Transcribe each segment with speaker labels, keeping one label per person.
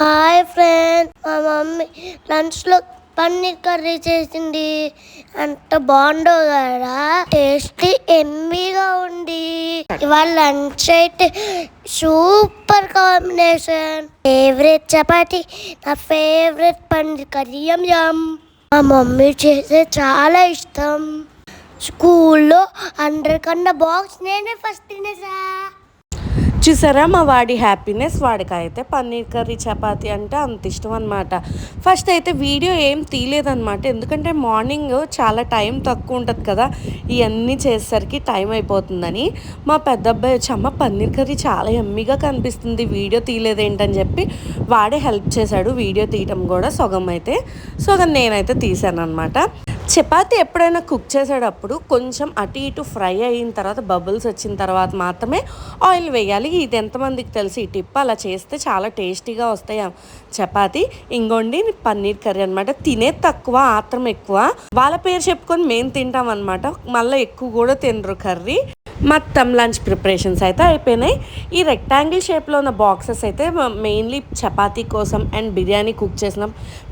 Speaker 1: Hi friends, మా mummy లంచ్లో paneer curry చేసింది. అంత బాగుండో కదా, టేస్టీ ఎమ్మీగా ఉంది. ఇవాళ లంచ్ అయితే సూపర్ కాంబినేషన్. ఫేవరెట్ చపాతి, నా ఫేవరెట్ పన్నీర్ కర్రీ. యమ్ యమ్. మా మమ్మీ చేసే చాలా ఇష్టం. స్కూల్లో అందరికన్నా బాక్స్ నేనే ఫస్ట్ తినేసా.
Speaker 2: చూసారా మా వాడి హ్యాపీనెస్. వాడికైతే పన్నీర్ కర్రీ చపాతీ అంటే అంత ఇష్టం అనమాట. ఫస్ట్ అయితే వీడియో ఏం తీయలేదన్నమాట, ఎందుకంటే మార్నింగ్ చాలా టైం తక్కువ ఉంటుంది కదా, ఇవన్నీ చేసేసరికి టైం అయిపోతుందని. మా పెద్ద అబ్బాయి వచ్చి అమ్మ పన్నీర్ కర్రీ చాలా ఎమ్మిగా కనిపిస్తుంది, వీడియో తీయలేదేంటని చెప్పి వాడే హెల్ప్ చేశాడు వీడియో తీయటం కూడా. సగం నేనైతే తీసాను అనమాట. చపాతీ ఎప్పుడైనా కుక్ చేసేటప్పుడు కొంచెం అటు ఇటు ఫ్రై అయిన తర్వాత బబుల్స్ వచ్చిన తర్వాత మాత్రమే ఆయిల్ వేయాలి. ఇది ఎంతమందికి తెలిసి ఈ టిప్. అలా చేస్తే చాలా టేస్టీగా వస్తాయి చపాతీ. ఇంకోండి పన్నీర్ కర్రీ అనమాట. తినేది తక్కువ, ఆత్రం ఎక్కువ. వాళ్ళ పేరు చెప్పుకొని మేము తింటాం అనమాట, మళ్ళీ ఎక్కువ కూడా తినరు కర్రీ. మొత్తం లంచ్ ప్రిపరేషన్స్ అయితే అయిపోయినాయి. ఈ రెక్టాంగిల్ షేప్లో ఉన్న బాక్సెస్ అయితే మెయిన్లీ చపాతీ కోసం అండ్ బిర్యానీ కుక్ చేసిన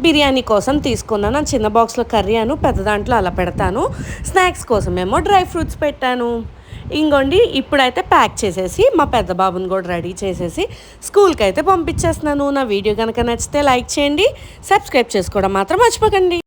Speaker 2: బిర్యానీ కోసం తీసుకున్నాను. ఆ చిన్న బాక్స్లో కర్రీ అను, పెద్ద దాంట్లో అలా పెడతాను. స్నాక్స్ కోసం ఏమో డ్రై ఫ్రూట్స్ పెట్టాను. ఇంకోండి ఇప్పుడైతే ప్యాక్ చేసేసి మా పెద్ద బాబుని కూడా రెడీ చేసేసి స్కూల్కి అయితే పంపించేస్తున్నాను. నా వీడియో కనుక నచ్చితే లైక్ చేయండి, సబ్స్క్రైబ్ చేసుకోవడం మాత్రం మర్చిపోకండి.